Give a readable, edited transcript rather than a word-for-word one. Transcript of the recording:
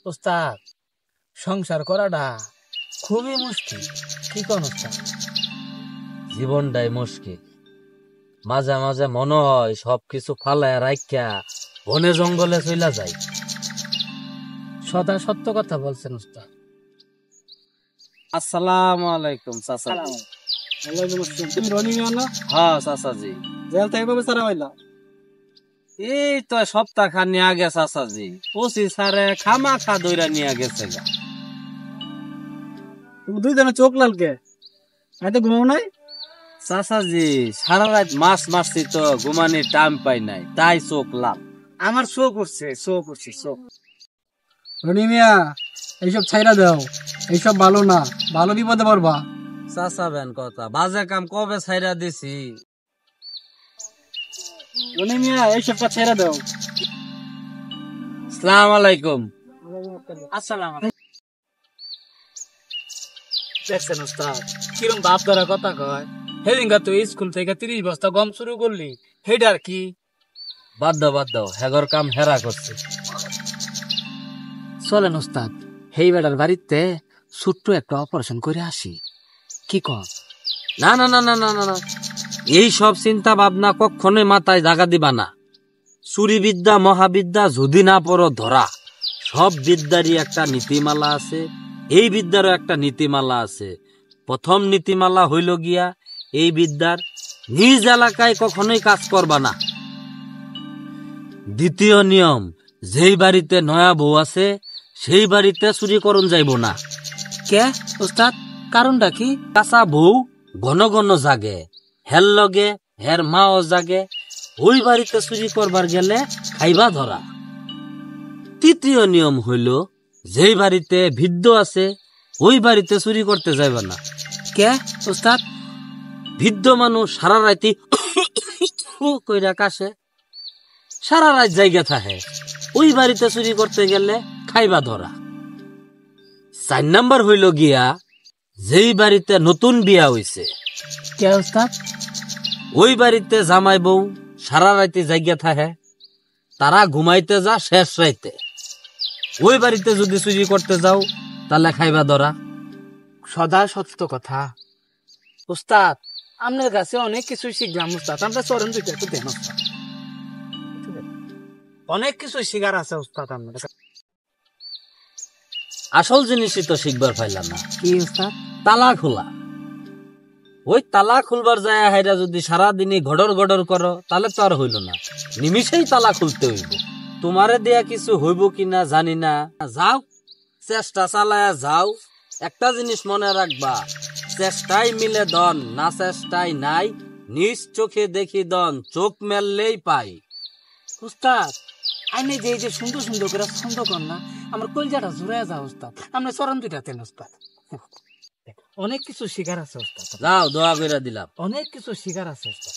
ওস্তাদ, সংসার করাটা খুবই মুশকিল। কি কোন ওস্তাদ? জীবনটাই মুশকিল। মাঝে মাঝে মনে হয় সবকিছু ফালায় রাখিয়া বনে জঙ্গলে চইলা যায়। সদা সত্য কথা বলছেন ওস্তাদ। আসসালামু আলাইকুম চাচা। তুমি রনি মিয়া না? হ্যাঁ চাচাজি। জেল থেকে কবে ছাড়া হইলা? এই তো সপ্তাহ খানি আগে চাচাজি ওসি সারে খামাখা দইরা নিয়ে গেছে গা। তুমি দুই দিনে চোখ লাল কে? আমি তো ঘুমাও নাই। চাচাজি সারা রাত মাছ মারছি তো ঘুমানির টাইম পাই নাই, তাই চোখ লাভ। আমার চোখ উঠছে, চোখ উঠছে, চোখ। রনি মিয়া, এইসব ছাইরা দাও, এইসব ভালো না, ভালো বিপদে পড়বা। চাচা বেন কথা, বাজে কাম কবে ছাইরা দিছি। রনি মিয়া, এইসব কাজ ছাইরা দাও। আসসালামু আলাইকুম। আসসালাম। দেখছেন ওস্তাদ, কিরম বাপ ধরা কথা কয়। সেদিনকার তুই স্কুল থেকে 30 বস্তা গম শুরু করলি, হেডার কি? বাদ দাও হেগর কাম হেরা করছে। চলেন ওস্তাদ, হেই বেড়ার বাড়িতে ছোট্ট একটা অপারেশন করে আসি। কি কন? না না না না না না না, এই সব চিন্তা ভাবনা কখনোই মাথায় জাগা দিবা না। চুরি বিদ্যা মহাবিদ্যা যদি না পড়ো ধরা, সব বিদ্যারই একটা নীতিমালা আছে। এই বিদ্যারও একটা নীতিমালা আছে। প্রথম নীতিমালা হইল গিয়া এই বিদ্যার নিজ এলাকায় কখনোই কাজ করবা না। দ্বিতীয় নিয়ম, যেই বাড়িতে নয়া বউ আছে সেই বাড়িতে চুরি করন যাইব না। কে ওস্তাদ, কারণটা কি? কাঁচা বউ ঘন ঘন জাগে, হের লগে হের মাও জাগে, ওই বাড়িতে চুরি করবার গেলে খাইবা ধরা। তৃতীয় নিয়ম হইল, যেই বাড়িতে বৃদ্ধ আছে ওই বাড়িতে চুরি করতে যাইবা না। কে ওস্তাদ? বৃদ্ধ মানুষ সারা রাতি কইরা কাশে, সারা রাত জায়গা থাকে, ওই বাড়িতে চুরি করতে গেলে খাইবা ধরা। 4 নাম্বার হইল গিয়া, যেই বাড়িতে নতুন বিয়া হইছে কে ওস্তাদ? ওই বাড়িতে জামাই বউ সারা রাতে জায়গা থাকে, তারা ঘুমাইতে যা শেষ রাইতে, ওই বাড়িতে যদি চুরি করতে যাও তাহলে খাইবা ধরা। সদা সত্য কথা। ওস্তাদ, আপনার কাছে অনেক কিছু শিখলাম ওস্তাদ, আমরা চরণ দুইটা একটু দেন ওস্তাদ। অনেক কিছু শিখার আছে ওস্তাদ আপনার কাছে। আসল জিনিসই তো শিখবার পাইলাম না। কি ওস্তাদ? তালা খোলা। ওই তালা খুলবার যায় হাইরা যদি সারাদিনই গড়র গড়র করো তাহলে তো আর হইল না, নিমিষেই তালা খুলতে হইব। তোমারে দেয়া কিছু হইব কিনা জানি না, যাও চেষ্টা চালায়া যাও। একটা জিনিস মনে রাখবা, চেষ্টাই মিলে দন, না চেষ্টাই নাই। নিজ চোখে দেখি দন, চোখ মেললেই পাই। ওস্তাদ, আইনে যে এই যে সুন্দর সুন্দর করে ছন্দ কর না, আমার কলজাটা জুড়ে যা ওস্তাদ। আমরা চরণ দুইটা দেন ওস্তাদ। অনেক কিছু শিখার আছে ওস্তাদ, যাও দোয়া কইরা দিলাম। অনেক কিছু শিখার আছে ওস্তাদ।